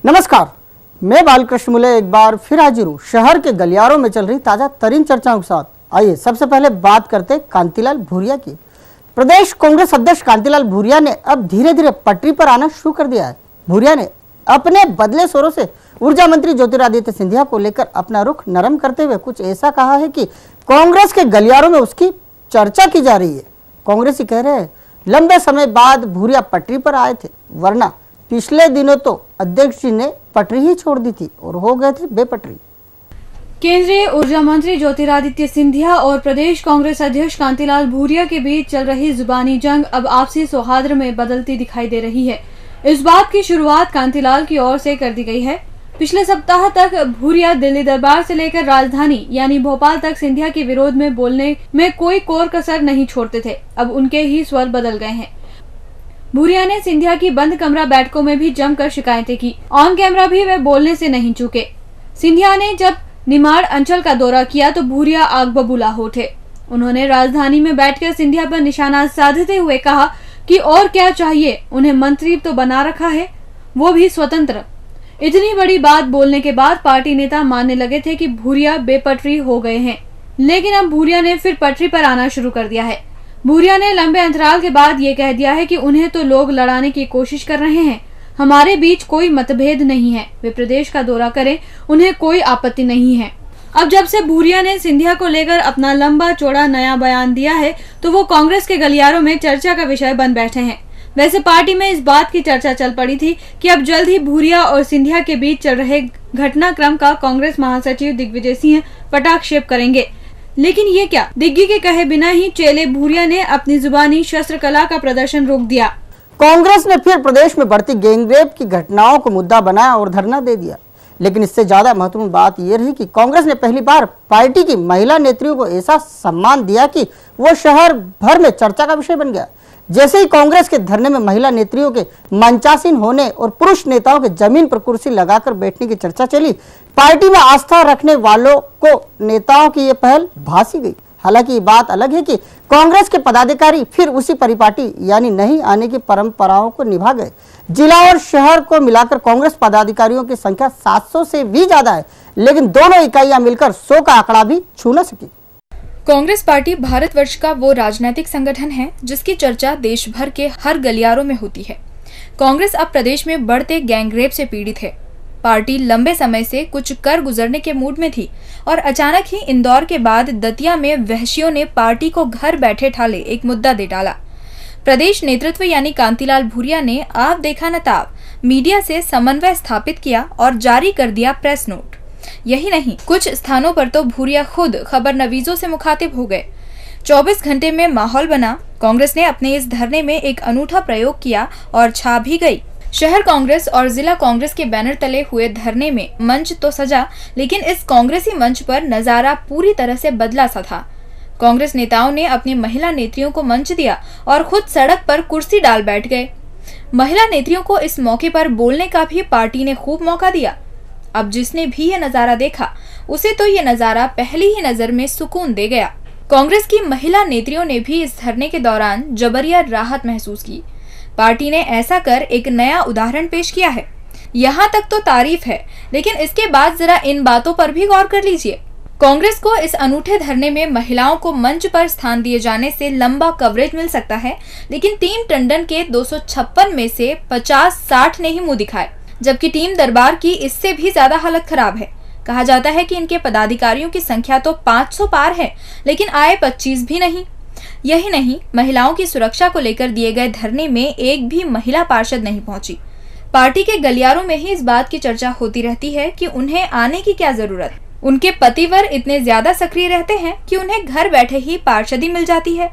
नमस्कार, मैं बालकृष्ण मुले एक बार फिर हाजिर हूँ शहर के गलियारों में चल रही ताजा तरीन चर्चाओं के साथ। आइए सबसे पहले बात करते कांतिलाल भूरिया की। प्रदेश कांग्रेस अध्यक्ष कांतिलाल भूरिया ने अब धीरे धीरे पटरी पर आना शुरू कर दिया है। भूरिया ने अपने बदले स्वरों से ऊर्जा मंत्री ज्योतिरादित्य सिंधिया को लेकर अपना रुख नरम करते हुए कुछ ऐसा कहा है कि कांग्रेस के गलियारों में उसकी चर्चा की जा रही है। कांग्रेसी कह रहे हैं लंबे समय बाद भूरिया पटरी पर आए थे, वरना पिछले दिनों तो अध्यक्ष जी ने पटरी ही छोड़ दी थी और हो गए थे बेपटरी। केंद्रीय ऊर्जा मंत्री ज्योतिरादित्य सिंधिया और प्रदेश कांग्रेस अध्यक्ष कांतिलाल भूरिया के बीच चल रही जुबानी जंग अब आपसी सौहार्द में बदलती दिखाई दे रही है। इस बात की शुरुआत कांतिलाल की ओर से कर दी गई है। पिछले सप्ताह तक भूरिया दिल्ली दरबार से लेकर राजधानी यानी भोपाल तक सिंधिया के विरोध में बोलने में कोई कोर कसर नहीं छोड़ते थे। अब उनके ही स्वर बदल गए हैं। भूरिया ने सिंधिया की बंद कमरा बैठकों में भी जमकर शिकायतें की। ऑन कैमरा भी वे बोलने से नहीं चूके। सिंधिया ने जब निमाड़ अंचल का दौरा किया तो भूरिया आग बबूला हो उठे। उन्होंने राजधानी में बैठकर सिंधिया पर निशाना साधते हुए कहा कि और क्या चाहिए, उन्हें मंत्री तो बना रखा है, वो भी स्वतंत्र। इतनी बड़ी बात बोलने के बाद पार्टी नेता मानने लगे थे कि भूरिया बेपटरी हो गए हैं, लेकिन अब भूरिया ने फिर पटरी पर आना शुरू कर दिया है। भूरिया ने लंबे अंतराल के बाद ये कह दिया है कि उन्हें तो लोग लड़ाने की कोशिश कर रहे हैं, हमारे बीच कोई मतभेद नहीं है, वे प्रदेश का दौरा करें, उन्हें कोई आपत्ति नहीं है। अब जब से भूरिया ने सिंधिया को लेकर अपना लंबा चौड़ा नया बयान दिया है तो वो कांग्रेस के गलियारों में चर्चा का विषय बन बैठे हैं। वैसे पार्टी में इस बात की चर्चा चल पड़ी थी कि अब जल्द ही भूरिया और सिंधिया के बीच चल रहे घटनाक्रम का कांग्रेस महासचिव दिग्विजय सिंह पटाक्षेप करेंगे। लेकिन ये क्या, दिग्गी के कहे बिना ही चेले भूरिया ने अपनी जुबानी शस्त्र कला का प्रदर्शन रोक दिया। कांग्रेस ने फिर प्रदेश में बढ़ती गैंगरेप की घटनाओं को मुद्दा बनाया और धरना दे दिया। लेकिन इससे ज्यादा महत्वपूर्ण बात यह रही कि कांग्रेस ने पहली बार पार्टी की महिला नेत्रियों को ऐसा सम्मान दिया कि वो शहर भर में चर्चा का विषय बन गया। जैसे ही कांग्रेस के धरने में महिला नेत्रियों के मंचासीन होने और पुरुष नेताओं के जमीन पर कुर्सी लगाकर बैठने की चर्चा चली, पार्टी में आस्था रखने वालों को नेताओं की ये पहल भासी गई। हालांकि ये बात अलग है कि कांग्रेस के पदाधिकारी फिर उसी परिपाटी यानी नहीं आने की परंपराओं को निभा गए। जिला और शहर को मिलाकर कांग्रेस पदाधिकारियों की संख्या 700 से भी ज्यादा है, लेकिन दोनों इकाइयां मिलकर 100 का आंकड़ा भी छू न सकी। कांग्रेस पार्टी भारतवर्ष का वो राजनीतिक संगठन है जिसकी चर्चा देश भर के हर गलियारों में होती है। कांग्रेस अब प्रदेश में बढ़ते गैंगरेप से पीड़ित है। पार्टी लंबे समय से कुछ कर गुजरने के मूड में थी और अचानक ही इंदौर के बाद दतिया में वहशियों ने पार्टी को घर बैठे ठाले एक मुद्दा दे डाला। प्रदेश नेतृत्व यानी कांतिलाल भूरिया ने आप देखा न ताब मीडिया से समन्वय स्थापित किया और जारी कर दिया प्रेस नोट। यही नहीं, कुछ स्थानों पर तो भूरिया खुद खबर नवीजों से मुखातिब हो गए। 24 घंटे में माहौल बना। कांग्रेस ने अपने इस धरने में एक अनूठा प्रयोग किया और छा भी गई। शहर कांग्रेस और जिला कांग्रेस के बैनर तले हुए धरने में मंच तो सजा, लेकिन इस कांग्रेसी मंच पर नजारा पूरी तरह से बदला सा था। कांग्रेस नेताओं ने अपनी महिला नेत्रियों को मंच दिया और खुद सड़क पर कुर्सी डाल बैठ गए। महिला नेत्रियों को इस मौके पर बोलने का भी पार्टी ने खूब मौका दिया। अब जिसने भी ये नजारा देखा उसे तो ये नजारा पहली ही नजर में सुकून दे गया। कांग्रेस की महिला नेत्रियों ने भी इस धरने के दौरान जबरिया राहत महसूस की। पार्टी ने ऐसा कर एक नया उदाहरण पेश किया है। यहाँ तक तो तारीफ है, लेकिन इसके बाद जरा इन बातों पर भी गौर कर लीजिए। कांग्रेस को इस अनूठे धरने में महिलाओं को मंच पर स्थान दिए जाने से लंबा कवरेज मिल सकता है, लेकिन टीम टंडन के 256 में से 50-60 ने ही मुंह दिखाए, जबकि टीम दरबार की इससे भी ज्यादा हालत खराब है। कहा जाता है कि इनके पदाधिकारियों की संख्या तो 500 पार है, लेकिन आए 25 भी नहीं। यही नहीं, महिलाओं की सुरक्षा को लेकर दिए गए धरने में एक भी महिला पार्षद नहीं पहुंची। पार्टी के गलियारों में ही इस बात की चर्चा होती रहती है कि उन्हें आने की क्या जरूरत। उनके पतिवर इतने ज्यादा सक्रिय रहते हैं कि उन्हें घर बैठे ही पार्षदी मिल जाती है।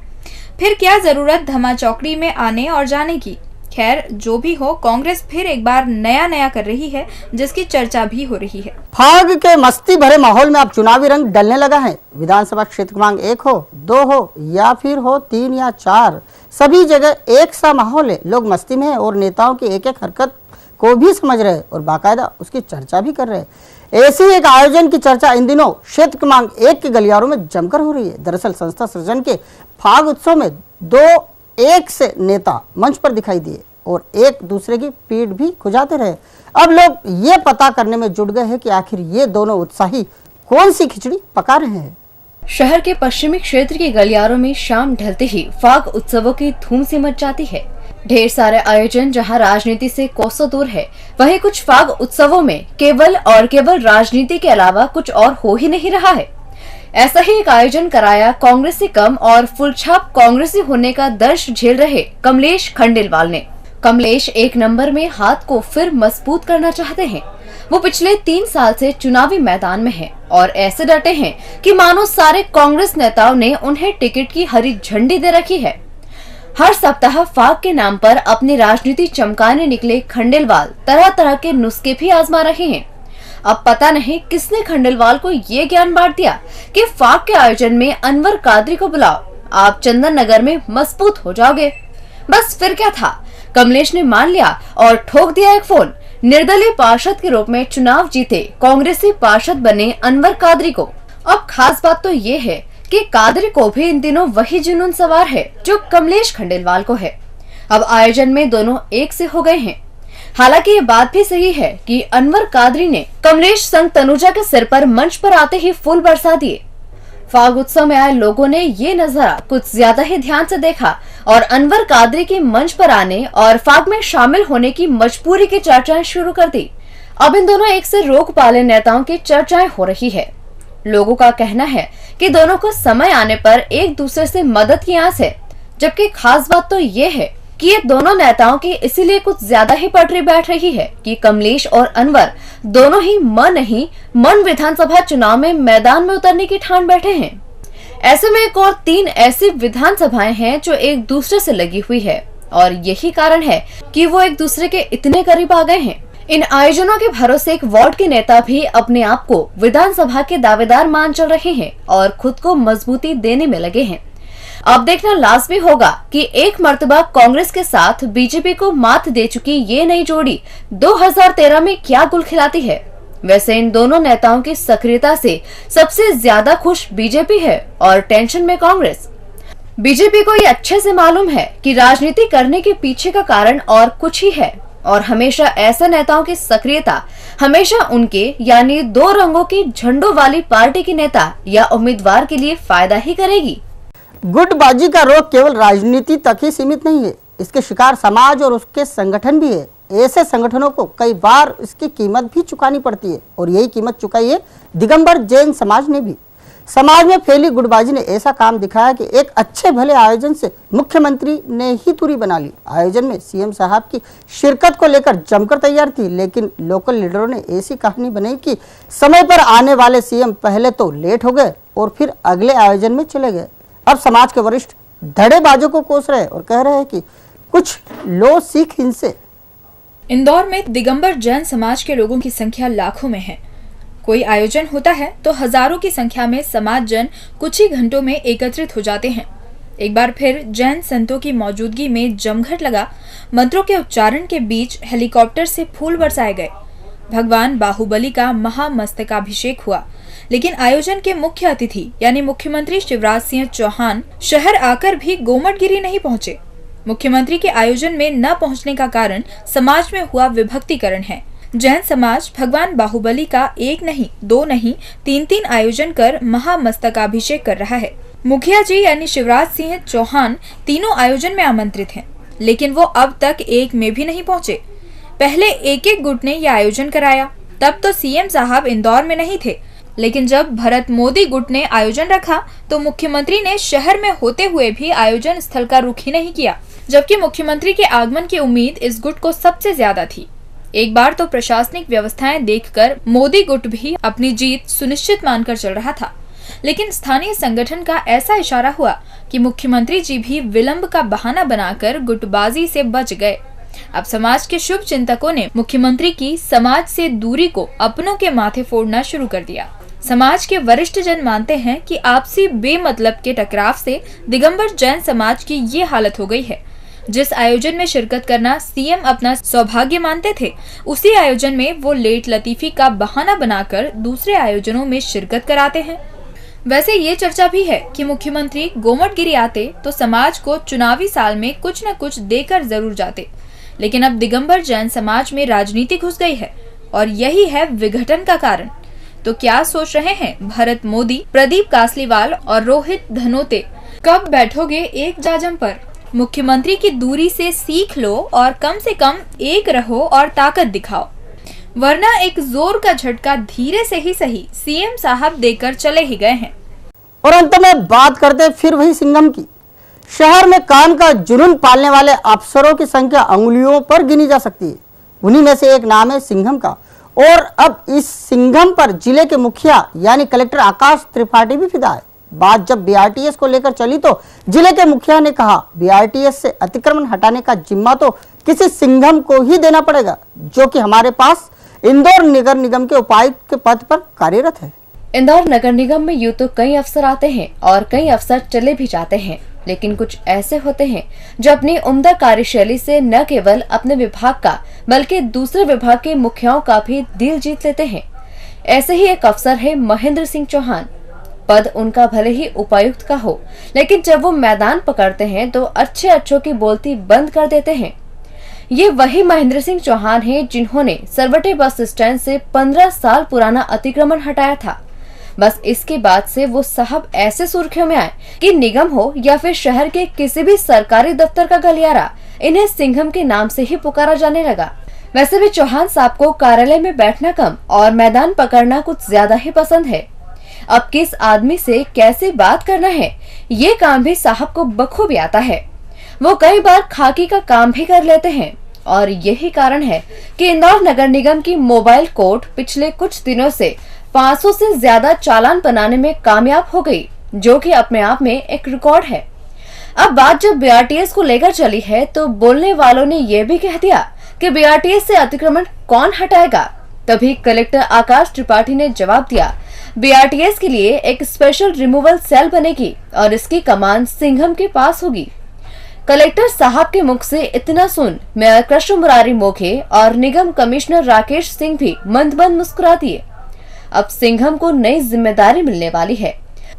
फिर क्या जरूरत धमा चौकड़ी में आने और जाने की। खैर, जो भी हो, कांग्रेस फिर एक बार नया कर रही है, जिसकी चर्चा भी हो रही है। फाग के मस्ती भरे माहौल में अब चुनावी रंग डलने लगा है। विधानसभा क्षेत्र क्रमांक 1 हो, 2 हो या फिर हो 3 या 4, सभी जगह एक सा माहौल है। लोग मस्ती में है और नेताओं की एक एक हरकत को भी समझ रहे और बाकायदा उसकी चर्चा भी कर रहे हैं। ऐसे ही एक आयोजन की चर्चा इन दिनों क्षेत्र क्रमांक 1 के गलियारों में जमकर हो रही है। दरअसल संस्था सृजन के फाग उत्सव में 2 एक से नेता मंच पर दिखाई दिए। और एक दूसरे की पीठ भी खुजाते रहे। अब लोग ये पता करने में जुट गए हैं कि आखिर ये दोनों उत्साही कौन सी खिचड़ी पका रहे हैं। शहर के पश्चिमी क्षेत्र के गलियारों में शाम ढलते ही फाग उत्सवों की धूम सी मच जाती है। ढेर सारे आयोजन जहां राजनीति से कोसों दूर है, वहीं कुछ फाग उत्सवों में केवल राजनीति के अलावा कुछ और हो ही नहीं रहा है। ऐसा ही एक आयोजन कराया कांग्रेस से कम और फुलछाप कांग्रेसी होने का दर्श झेल रहे कमलेश खंडेलवाल ने। कमलेश एक नंबर में हाथ को फिर मजबूत करना चाहते हैं। वो पिछले 3 साल से चुनावी मैदान में हैं और ऐसे डटे हैं कि मानो सारे कांग्रेस नेताओं ने उन्हें टिकट की हरी झंडी दे रखी है। हर सप्ताह फाग के नाम पर अपनी राजनीति चमकाने निकले खंडेलवाल तरह तरह के नुस्खे भी आजमा रहे हैं। अब पता नहीं किसने खंडेलवाल को ये ज्ञान बांट दिया कि फाग के आयोजन में अनवर कादरी को बुलाओ, आप चंदन नगर में मजबूत हो जाओगे। बस फिर क्या था, कमलेश ने मान लिया और ठोक दिया एक फोन। निर्दलीय पार्षद के रूप में चुनाव जीते कांग्रेसी पार्षद बने अनवर कादरी को। अब खास बात तो ये है कि कादरी को भी इन दिनों वही जुनून सवार है जो कमलेश खंडेलवाल को है। अब आयोजन में दोनों एक से हो गए हैं। हालांकि ये बात भी सही है कि अनवर कादरी ने कमलेश संग तनुजा के सिर पर मंच पर आते ही फूल बरसा दिए। फाग उत्सव में आए लोगों ने ये नजारा कुछ ज्यादा ही ध्यान से देखा और अनवर कादरी के मंच पर आने और फाग में शामिल होने की मजबूरी की चर्चाएं शुरू कर दी। अब इन दोनों एक से रोक पाले नेताओं की चर्चाएं हो रही है। लोगों का कहना है कि दोनों को समय आने पर एक दूसरे से मदद की आस है, जबकि खास बात तो ये है कि ये दोनों नेताओं की इसीलिए कुछ ज्यादा ही पटरी बैठ रही है कि कमलेश और अनवर दोनों ही मन विधानसभा चुनाव में मैदान में उतरने की ठान बैठे हैं। ऐसे में एक और 3 ऐसी विधानसभाएं हैं जो एक दूसरे से लगी हुई है और यही कारण है कि वो एक दूसरे के इतने करीब आ गए हैं। इन आयोजनों के भरोसे एक वार्ड के नेता भी अपने आप को विधानसभा के दावेदार मान चल रहे हैं और खुद को मजबूती देने में लगे हैं। अब देखना लाजमी होगा कि एक मर्तबा कांग्रेस के साथ बीजेपी को मात दे चुकी ये नई जोड़ी 2013 में क्या गुल खिलाती है। वैसे इन दोनों नेताओं की सक्रियता से सबसे ज्यादा खुश बीजेपी है और टेंशन में कांग्रेस। बीजेपी को ये अच्छे से मालूम है कि राजनीति करने के पीछे का कारण और कुछ ही है और हमेशा ऐसे नेताओं की सक्रियता हमेशा उनके यानी 2 रंगों की झंडों वाली पार्टी के नेता या उम्मीदवार के लिए फायदा ही करेगी। गुटबाजी का रोग केवल राजनीति तक ही सीमित नहीं है, इसके शिकार समाज और उसके संगठन भी है। ऐसे संगठनों को कई बार इसकी कीमत भी चुकानी पड़ती है और यही कीमत चुकाई है दिगंबर जैन समाज ने भी। समाज में फैली गुटबाजी ने ऐसा काम दिखाया कि एक अच्छे भले आयोजन से मुख्यमंत्री ने ही दूरी बना ली। आयोजन में सीएम साहब की शिरकत को लेकर जमकर तैयार थी, लेकिन लोकल लीडरों ने ऐसी कहानी बनाई कि समय पर आने वाले सीएम पहले तो लेट हो गए और फिर अगले आयोजन में चले गए। अब समाज के वरिष्ठ धड़ेबाजों को कोस रहे और कह रहे हैं कि कुछ लो सीख इनसे। इंदौर में दिगंबर जैन समाज के लोगों की संख्या लाखों में है। कोई आयोजन होता है तो हजारों की संख्या में समाज जन कुछ ही घंटों में एकत्रित हो जाते हैं। एक बार फिर जैन संतों की मौजूदगी में जमघट लगा। मंत्रों के उच्चारण के बीच हेलीकॉप्टर से फूल बरसाए गए। भगवान बाहुबली का महामस्तकाभिषेक हुआ, लेकिन आयोजन के मुख्य अतिथि यानी मुख्यमंत्री शिवराज सिंह चौहान शहर आकर भी गोमटगिरी नहीं पहुंचे। मुख्यमंत्री के आयोजन में न पहुंचने का कारण समाज में हुआ विभक्तिकरण है। जैन समाज भगवान बाहुबली का 1 नहीं 2 नहीं 3 आयोजन कर महामस्तकाभिषेक कर रहा है। मुखिया जी यानी शिवराज सिंह चौहान तीनों आयोजन में आमंत्रित हैं, लेकिन वो अब तक एक में भी नहीं पहुंचे। पहले एक गुट ने यह आयोजन कराया, तब तो सीएम साहब इंदौर में नहीं थे, लेकिन जब भरत मोदी गुट ने आयोजन रखा तो मुख्यमंत्री ने शहर में होते हुए भी आयोजन स्थल का रुख ही नहीं किया, जबकि मुख्यमंत्री के आगमन की उम्मीद इस गुट को सबसे ज्यादा थी। एक बार तो प्रशासनिक व्यवस्थाएं देखकर मोदी गुट भी अपनी जीत सुनिश्चित मानकर चल रहा था, लेकिन स्थानीय संगठन का ऐसा इशारा हुआ कि मुख्यमंत्री जी भी विलंब का बहाना बनाकर गुटबाजी से बच गए। अब समाज के शुभ चिंतकों ने मुख्यमंत्री की समाज से दूरी को अपनों के माथे फोड़ना शुरू कर दिया। समाज के वरिष्ठ जन मानते हैं कि आपसी बेमतलब के टकराव से दिगंबर जैन समाज की ये हालत हो गई है। जिस आयोजन में शिरकत करना सीएम अपना सौभाग्य मानते थे, उसी आयोजन में वो लेट लतीफी का बहाना बनाकर दूसरे आयोजनों में शिरकत कराते हैं। वैसे ये चर्चा भी है कि मुख्यमंत्री गोमटगिरी आते तो समाज को चुनावी साल में कुछ न कुछ देकर जरूर जाते, लेकिन अब दिगंबर जैन समाज में राजनीति घुस गई है और यही है विघटन का कारण। तो क्या सोच रहे हैं भरत मोदी, प्रदीप कासलीवाल और रोहित धनोते? कब बैठोगे एक जाजम पर? मुख्यमंत्री की दूरी से सीख लो और कम से कम एक रहो और ताकत दिखाओ, वरना एक जोर का झटका धीरे से ही सही सीएम साहब देकर चले ही गए हैं। और अंत में बात करते हैं फिर वही सिंघम की। शहर में काम का जुनून पालने वाले अफसरों की संख्या अंगुलियों पर गिनी जा सकती है। उन्हीं में से एक नाम है सिंघम का। और अब इस सिंघम पर जिले के मुखिया यानी कलेक्टर आकाश त्रिपाठी भी फिदा है। बात जब बीआरटीएस को लेकर चली तो जिले के मुखिया ने कहा, बीआरटीएस से अतिक्रमण हटाने का जिम्मा तो किसी सिंघम को ही देना पड़ेगा, जो कि हमारे पास इंदौर नगर निगम के उपायुक्त के पद पर कार्यरत है। इंदौर नगर निगम में यूं तो कई अफसर आते हैं और कई अफसर चले भी जाते हैं, लेकिन कुछ ऐसे होते हैं जो अपनी उम्दा कार्यशैली से न केवल अपने विभाग का बल्कि दूसरे विभाग के मुखियाओं का भी दिल जीत लेते हैं। ऐसे ही एक अफसर है महेंद्र सिंह चौहान। पद उनका भले ही उपायुक्त का हो, लेकिन जब वो मैदान पकड़ते हैं तो अच्छों की बोलती बंद कर देते हैं। ये वही महेंद्र सिंह चौहान हैं जिन्होंने सरवटे बस स्टैंड से 15 साल पुराना अतिक्रमण हटाया था। बस इसके बाद से वो साहब ऐसे सुर्खियों में आए कि निगम हो या फिर शहर के किसी भी सरकारी दफ्तर का गलियारा, इन्हें सिंघम के नाम से ही पुकारा जाने लगा। वैसे भी चौहान साहब को कार्यालय में बैठना कम और मैदान पकड़ना कुछ ज्यादा ही पसंद है। अब किस आदमी से कैसे बात करना है, ये काम भी साहब को बखूबी आता है। वो कई बार खाकी का काम भी कर लेते हैं और यही कारण है कि इंदौर नगर निगम की मोबाइल कोर्ट पिछले कुछ दिनों से 500 से ज्यादा चालान बनाने में कामयाब हो गई, जो कि अपने आप में एक रिकॉर्ड है। अब बात जब बीआरटीएस को लेकर चली है तो बोलने वालों ने यह भी कह दिया कि बीआरटीएस से अतिक्रमण कौन हटाएगा। तभी कलेक्टर आकाश त्रिपाठी ने जवाब दिया, बीआरटीएस के लिए एक स्पेशल रिमूवल सेल बनेगी और इसकी कमान सिंघम के पास होगी। कलेक्टर साहब के मुख से इतना सुन मेयर कृष्ण मुरारी मोघे और निगम कमिश्नर राकेश सिंह भी मंद मंद मुस्कुरा दिए। अब सिंघम को नई जिम्मेदारी मिलने वाली है।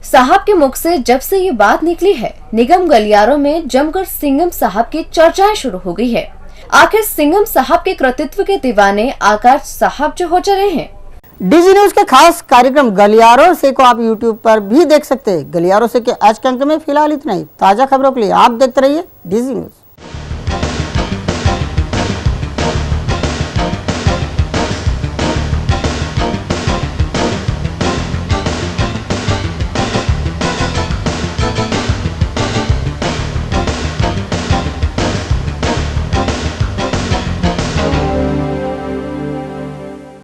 साहब के मुख से जब से ये बात निकली है, निगम गलियारों में जमकर सिंघम साहब की चर्चाएं शुरू हो गई है। आखिर सिंघम साहब के कृतित्व के दीवाने आकाश साहब जो हो चले हैं। डीजी न्यूज के खास कार्यक्रम गलियारों से को आप यूट्यूब पर भी देख सकते हैं। गलियारों से के आज के अंक में फिलहाल इतना ही। ताजा खबरों के लिए आप देखते रहिए डीजी न्यूज।